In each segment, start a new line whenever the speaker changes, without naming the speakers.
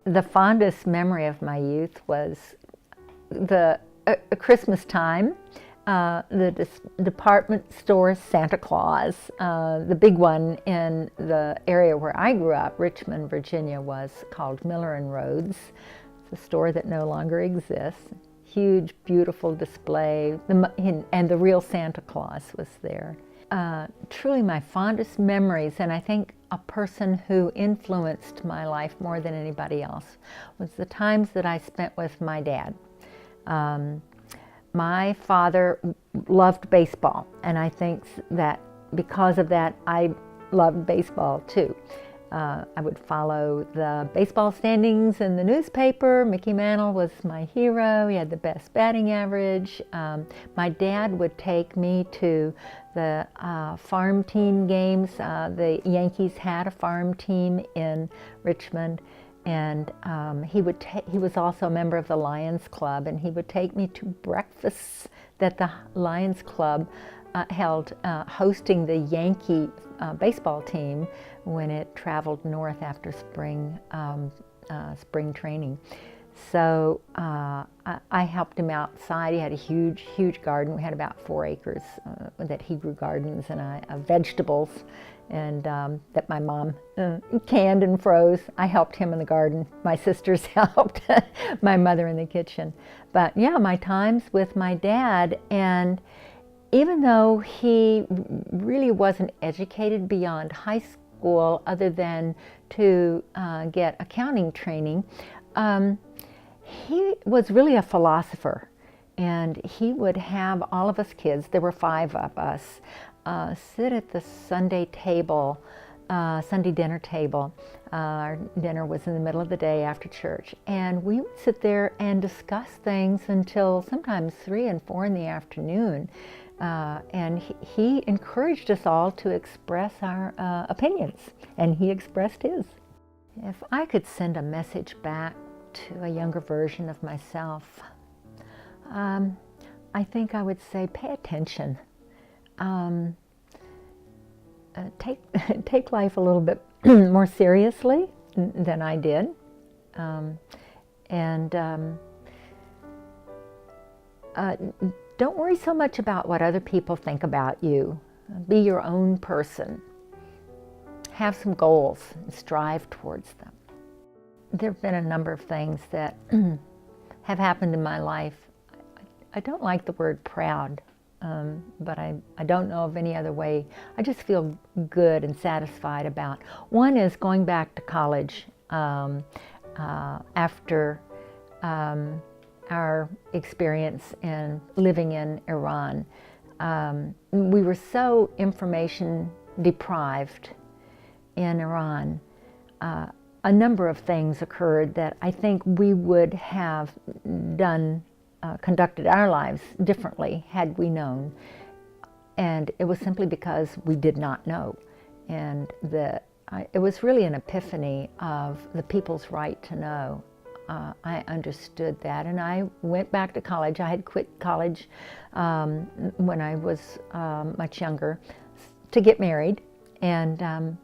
The fondest memory of my youth was the Christmas time. The department store Santa Claus, the big one in the area where I grew up, Richmond, Virginia, was called Miller and Rhodes. It's a store that no longer exists. Huge, beautiful display, and the real Santa Claus was there. Truly my fondest memories, and I think a person who influenced my life more than anybody else, was the times that I spent with my dad. My father loved baseball, and I think that because of that, I loved baseball too. I would follow the baseball standings in the newspaper. Mickey Mantle was my hero. He had the best batting average. My dad would take me to the farm team games. The Yankees had a farm team in Richmond. And he was also a member of the Lions Club, and he would take me to breakfasts that the Lions Club held, hosting the Yankee baseball team when it traveled north after spring training. So I helped him outside. He had a huge, huge garden. We had about 4 acres that he grew gardens and vegetables, and that my mom canned and froze. I helped him in the garden. My sisters helped my mother in the kitchen. But yeah, my times with my dad, and even though he really wasn't educated beyond high school other than to get accounting training, he was really a philosopher, and he would have all of us kids, there were 5 of us, sit at the Sunday table, Sunday dinner table. Our dinner was in the middle of the day after church, and we would sit there and discuss things until sometimes 3 and 4 in the afternoon. And he encouraged us all to express our opinions, and he expressed his. If I could send a message back to a younger version of myself, I think I would say pay attention. Take life a little bit more seriously than I did, don't worry so much about what other people think about you. Be your own person. Have some goals and strive towards them. There have been a number of things that have happened in my life. I don't like the word proud, but I don't know of any other way. I just feel good and satisfied about. One is going back to college after our experience in living in Iran. We were so information deprived in Iran. A number of things occurred that I think we would have conducted our lives differently had we known. And it was simply because we did not know. And it was really an epiphany of the people's right to know. I understood that, and I went back to college. I had quit college when I was much younger to get married, and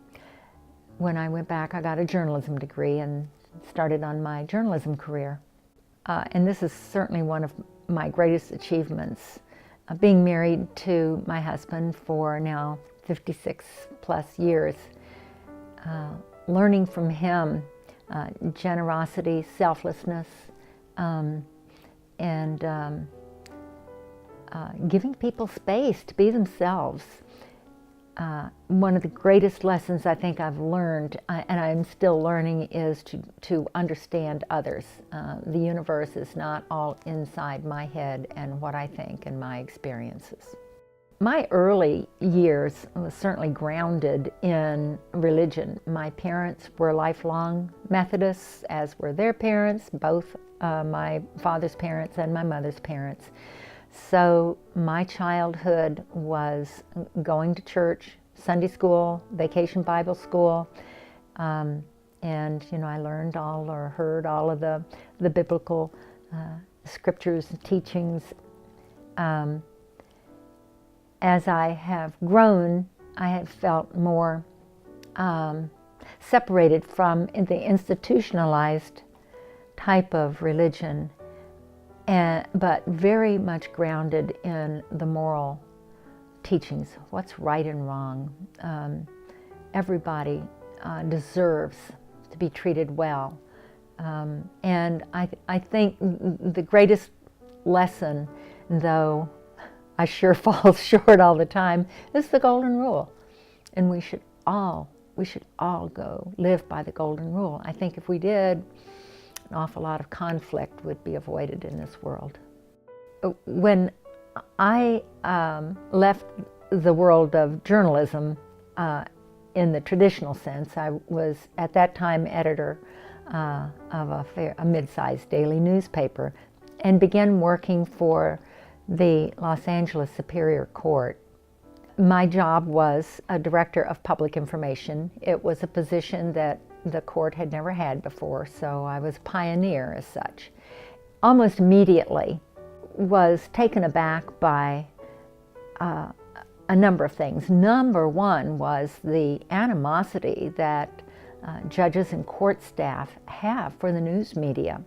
when I went back, I got a journalism degree and started on my journalism career. And this is certainly one of my greatest achievements, being married to my husband for now 56 plus years, learning from him generosity, selflessness, and giving people space to be themselves. One of the greatest lessons I think I've learned, and I'm still learning, is to understand others. The universe is not all inside my head and what I think and my experiences. My early years was certainly grounded in religion. My parents were lifelong Methodists, as were their parents, both my father's parents and my mother's parents. So my childhood was going to church, Sunday school, vacation Bible school, and I learned or heard all of the biblical scriptures and teachings. As I have grown, I have felt more separated from the institutionalized type of religion, but very much grounded in the moral teachings, what's right and wrong. Everybody deserves to be treated well. And I think the greatest lesson, though I sure fall short all the time, is the golden rule. And we should all go live by the golden rule. I think if we did, an awful lot of conflict would be avoided in this world. When I left the world of journalism in the traditional sense, I was at that time editor of a mid-sized daily newspaper and began working for the Los Angeles Superior Court. My job was a director of public information. It was a position that the court had never had before, so I was a pioneer as such. Almost immediately was taken aback by a number of things. Number one was the animosity that judges and court staff have for the news media.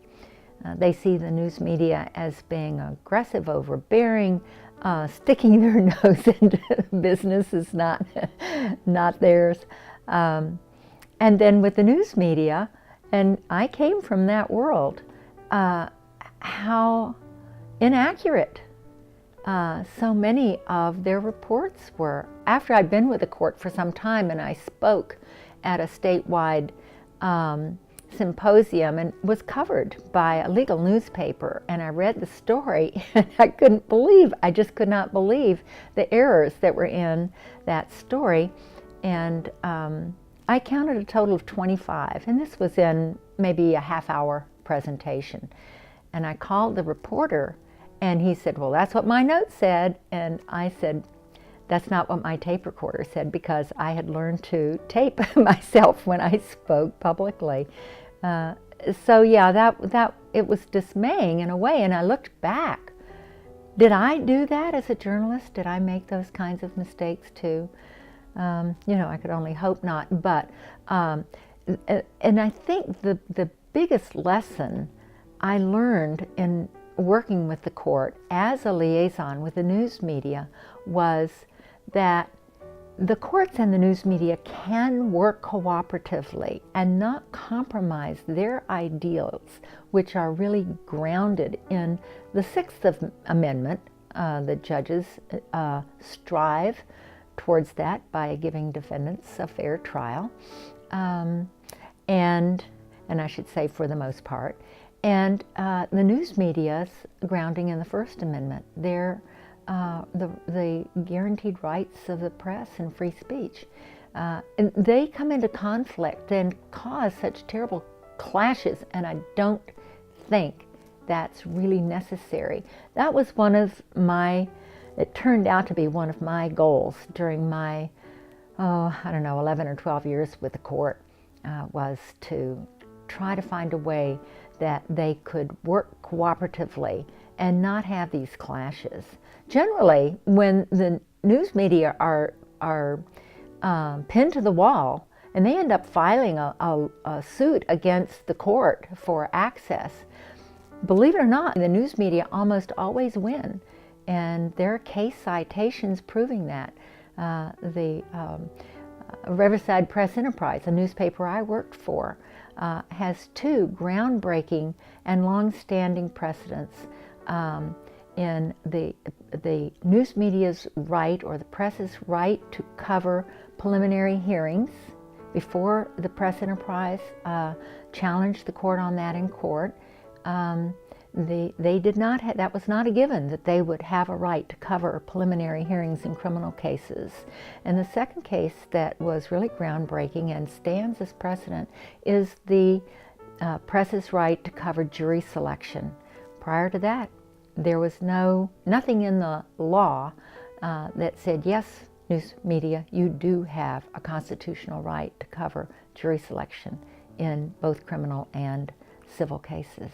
They see the news media as being aggressive, overbearing, sticking their nose into business is not theirs. And then with the news media, and I came from that world, how inaccurate so many of their reports were. After I'd been with the court for some time and I spoke at a statewide symposium and was covered by a legal newspaper, and I read the story and I just could not believe the errors that were in that story. And I counted a total of 25, and this was in maybe a half-hour presentation. And I called the reporter, and he said, "Well, that's what my notes said." And I said, "That's not what my tape recorder said," because I had learned to tape myself when I spoke publicly. So yeah, that it was dismaying in a way, and I looked back. Did I do that as a journalist? Did I make those kinds of mistakes too? I could only hope not. But and I think the biggest lesson I learned in working with the court as a liaison with the news media was that the courts and the news media can work cooperatively and not compromise their ideals, which are really grounded in the Sixth Amendment. The judges strive towards that by giving defendants a fair trial, and I should say for the most part. And the news media's grounding in the First Amendment. They're the guaranteed rights of the press and free speech. And they come into conflict and cause such terrible clashes, and I don't think that's really necessary. That was it turned out to be one of my goals during my, 11 or 12 years with the court, was to try to find a way that they could work cooperatively and not have these clashes. Generally, when the news media are pinned to the wall and they end up filing a suit against the court for access, believe it or not, the news media almost always win. And there are case citations proving that. The Riverside Press Enterprise, a newspaper I worked for, has two groundbreaking and long-standing precedents in the news media's right, or the press's right, to cover preliminary hearings before the press enterprise challenged the court on that in court. They did not have, that was not a given, that they would have a right to cover preliminary hearings in criminal cases. And the second case that was really groundbreaking and stands as precedent is the press's right to cover jury selection. Prior to that, there was nothing in the law that said, yes, news media, you do have a constitutional right to cover jury selection in both criminal and civil cases.